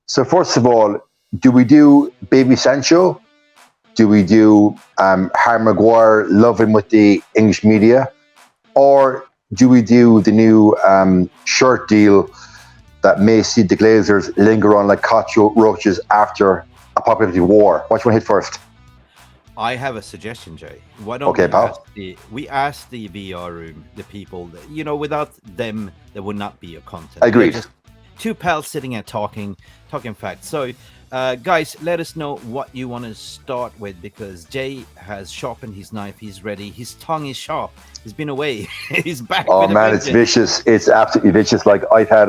So first of all, do we do Baby Sancho? Do we do Harry Maguire loving with the English media? Or do we do the new shirt deal that may see the Glazers linger on like cockroaches after a popularity war? What do you want to hit first? I have a suggestion, Jay. Why don't we ask the VR room, the people that, without them, there would not be a content. Agreed. Just two pals sitting and talking facts. So, guys, let us know what you want to start with, because Jay has sharpened his knife. He's ready. His tongue is sharp. He's been away. He's back. Oh man, it's vicious. It's absolutely vicious. Like, I've had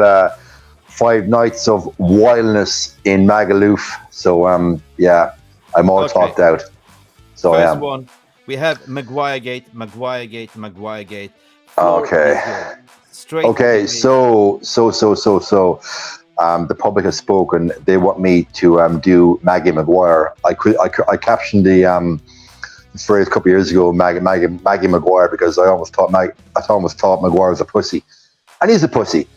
5 nights of wildness in Magaluf. So yeah, I'm all talked out. So first one, we have Maguire-gate. Okay. Straight. Okay. So the public has spoken. They want me to do Maggie Maguire. I captioned the phrase a couple of years ago, Maggie Maguire, because I almost thought Maguire was a pussy, and he's a pussy,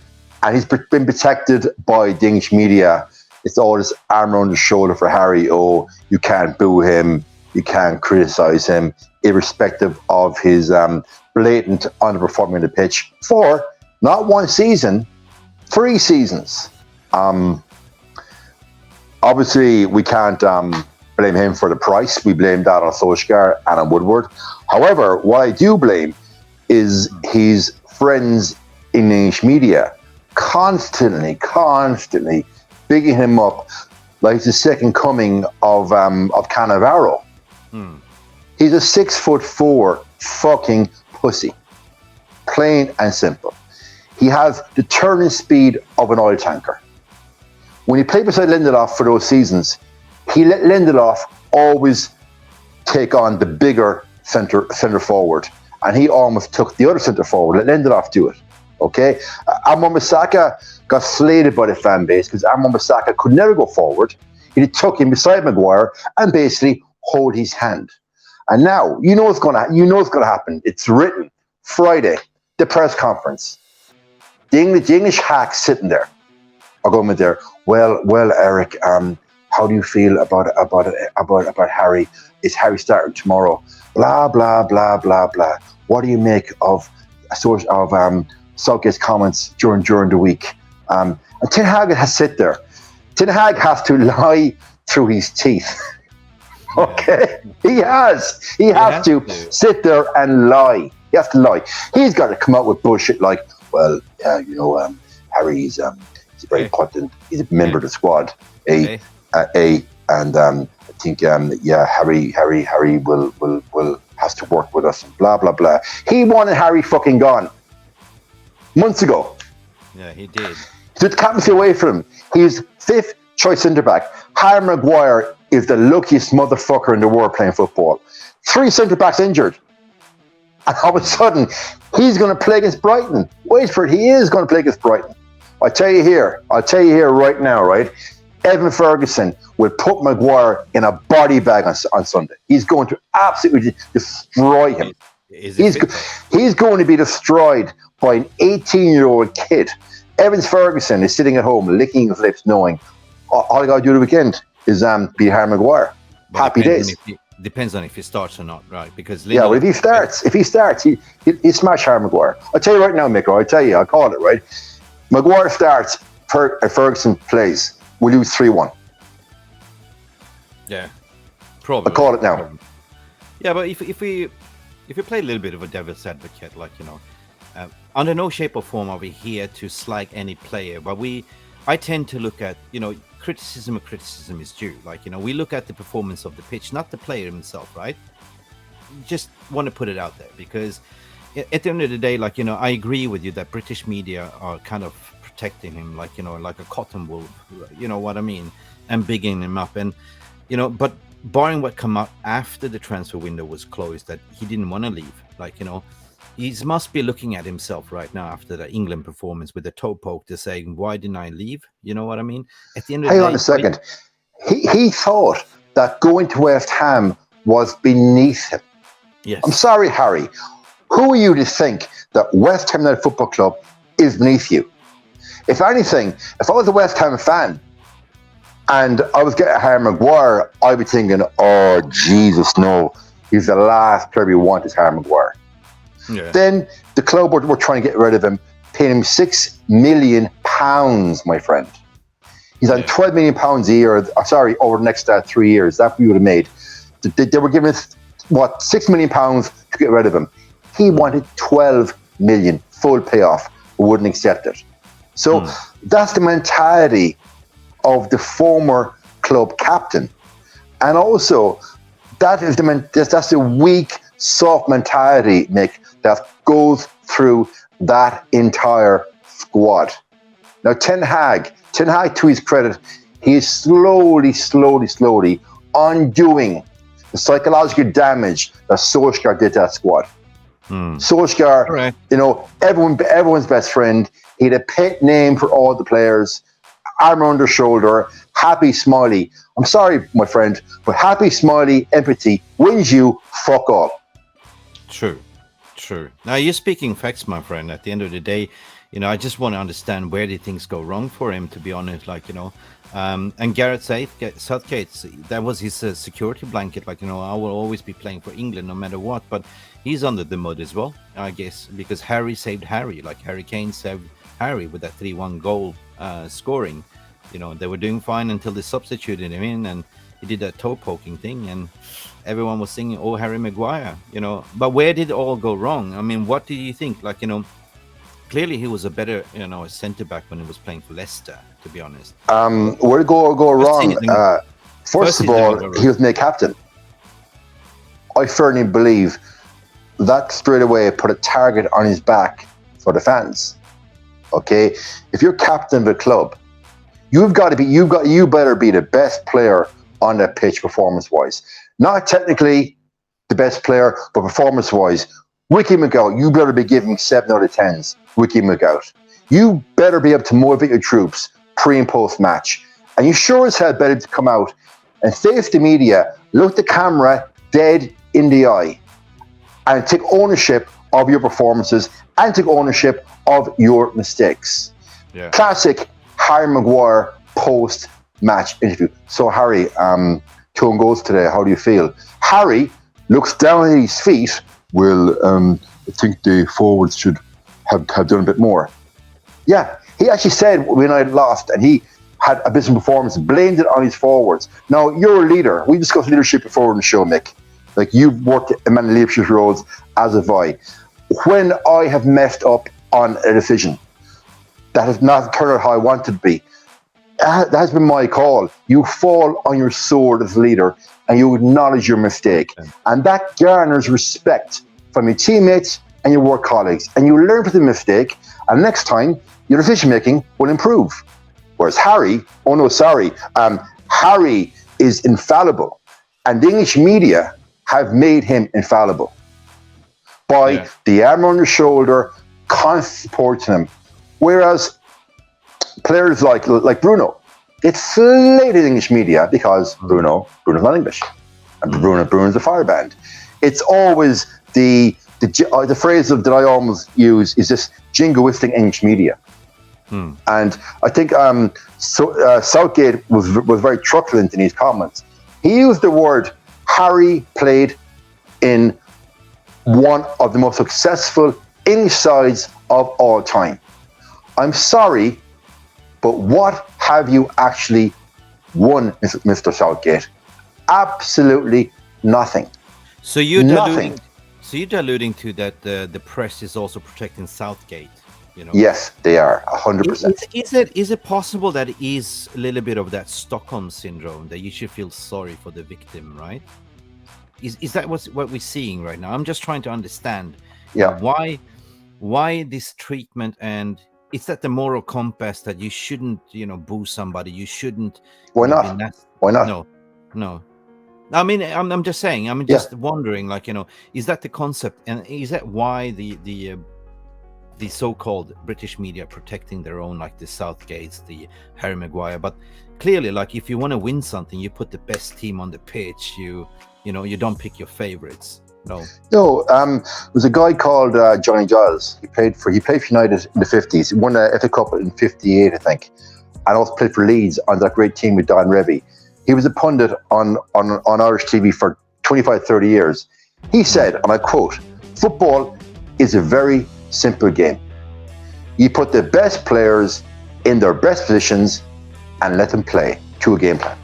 and he's been protected by the English media. It's all this arm around the shoulder for Harry. Oh, you can't boo him, you can't criticize him, irrespective of his blatant underperforming on the pitch for not 1 season, 3 seasons. Obviously, we can't blame him for the price. We blame that on Solskjaer and on Woodward. However, what I do blame is his friends in the English media constantly bigging him up like he's the second coming of Cannavaro. He's a 6'4" fucking pussy, plain and simple. He has the turning speed of an oil tanker. When he played beside Lindelof for those seasons, he let Lindelof always take on the bigger centre forward, and he almost took the other centre forward. Let Lindelof do it. Okay, 𝒂𝒚 got slated by the fan base because 𝒂𝒚 could never go forward. He took him beside Maguire and basically hold his hand. And now you know what's going to happen. It's written. Friday, the press conference. The English hacks sitting there are going there. Well, Eric, how do you feel about Harry? Is Harry starting tomorrow? Blah blah blah blah blah. What do you make of Southgate's comments during the week? And Ten Hag has to sit there. Ten Hag has to lie through his teeth. Okay, he has to sit there and lie. He has to lie. He's got to come out with bullshit like, well, Harry is very important. He's a member of the squad. And I think Harry will has to work with us and blah blah blah. He wanted Harry fucking gone months ago. Yeah, he did. Took the captaincy away from him. He's 5th choice centre back. Harry Maguire is the luckiest motherfucker in the world playing football. 3 centre backs injured. And all of a sudden, he's going to play against Brighton. Wait for it. He is going to play against Brighton. I'll tell you here right now, right? Evan Ferguson will put Maguire in a body bag on Sunday. He's going to absolutely destroy him. He's going to be destroyed by an 18-year-old kid. Evan Ferguson is sitting at home, licking his lips, knowing all I got to do the weekend is beat Harry Maguire. Happy days. Depends on if he starts or not, right? Because if he starts, he smash Harry Maguire. I'll tell you right now, Mick. I'll call it right. Maguire starts, Ferguson plays. We lose 3-1. Yeah, probably. I call it now. Yeah, but if we play a little bit of a devil's advocate, under no shape or form are we here to slag any player, but I tend to look at, criticism is due. We look at the performance of the pitch, not the player himself, right? Just want to put it out there because at the end of the day, I agree with you that British media are kind of protecting him, like a cotton wool, you know what I mean, and bigging him up. And, but barring what come out after the transfer window was closed, that he didn't want to leave, he must be looking at himself right now after the England performance with the toe poke to saying, why didn't I leave? You know what I mean? At the end of the day, hang on a second. He thought that going to West Ham was beneath him. Yes. I'm sorry, Harry. Who are you to think that West Ham United Football Club is beneath you? If anything, if I was a West Ham fan, And I was getting Harry Maguire. I'd be thinking, oh, Jesus, no. He's the last player we want is Harry Maguire. Yeah. Then the club were trying to get rid of him, paying him £6 million, my friend. He's on £12 million a year, over the next 3 years. That we would have made. They were giving us, £6 million to get rid of him. He wanted 12 million, full payoff, but wouldn't accept it. So that's the mentality of the former club captain. And also, that's the weak, soft mentality, Mick, that goes through that entire squad. Now, Ten Hag, to his credit, he is slowly undoing the psychological damage that Solskjaer did to that squad. Solskjaer, everyone's best friend. He had a pet name for all the players, arm around their shoulder, happy, smiley. I'm sorry, my friend, but happy, smiley, empathy wins you fuck all. True. Now, you're speaking facts, my friend. At the end of the day, I just want to understand where did things go wrong for him, to be honest. And Gareth Southgate, that was his security blanket. I will always be playing for England no matter what. But he's under the mud as well, I guess, because Harry saved Harry. Harry Kane saved Harry with that 3-1 goal scoring. They were doing fine until they substituted him in, and he did that toe poking thing, and everyone was singing, "Oh, Harry Maguire," But where did it all go wrong? I mean, what do you think? Clearly he was a better, centre back when he was playing for Leicester, to be honest. Where did it go wrong? First of all, he was made captain. I firmly believe that straight away put a target on his back for the fans. Okay, if you're captain of a club, you better be the best player on that pitch performance-wise. Not technically the best player, but performance-wise. Wiki McGout, you better be giving 7 out of 10s. Wiki McGout. You better be able to motivate your troops pre and post match. And you sure as hell better to come out and face the media, look the camera dead in the eye, and take ownership of your performances and take ownership of your mistakes. Yeah. Classic Harry Maguire post-match interview. So Harry, 2 goals today. How do you feel? Harry looks down at his feet. Well, I think the forwards should have done a bit more. Yeah, he actually said when I lost and he had a business performance, blamed it on his forwards. Now, you're a leader. We discussed leadership before in the show, Mick. You've worked in many leadership roles, as have I. When I have messed up on a decision that has not turned out how I want it to be, that has been my call. You fall on your sword as a leader and you acknowledge your mistake. And that garners respect from your teammates and your work colleagues. And you learn from the mistake, and next time, your decision-making will improve. Whereas Harry, Harry is infallible. And the English media have made him infallible by the arm on your shoulder, constant support to him. Whereas players like Bruno, it's slated English media because Bruno's not English, and Bruno's a fireband. It's always the phrase that I almost use is this jingoistic English media. And I think Southgate was very truculent in his comments. He used the word Harry played in one of the most successful English sides of all time. I'm sorry, but what have you actually won, Mr. Southgate? Absolutely nothing. So you're alluding to that the press is also protecting Southgate. Yes, they are 100%. Is it possible that it is a little bit of that Stockholm syndrome, that you should feel sorry for the victim, right? Is that what we're seeing right now? I'm just trying to understand. Yeah. Why this treatment, and is that the moral compass that you shouldn't, boo somebody? You shouldn't. Why not? Why not? No. I mean, I'm just saying. I'm just wondering, is that the concept, and is that why the so-called British media protecting their own, like the Southgates, the Harry Maguire? But clearly, if you want to win something, you put the best team on the pitch. You don't pick your favorites. No. There's a guy called Johnny Giles. He played for United in the 50s. He won the FA Cup in 58, I think. and also played for Leeds on that great team with Don Revie. He was a pundit on Irish TV for 25, 30 years. He said, and I quote, "Football is a very simple game. You put the best players in their best positions and let them play to a game plan."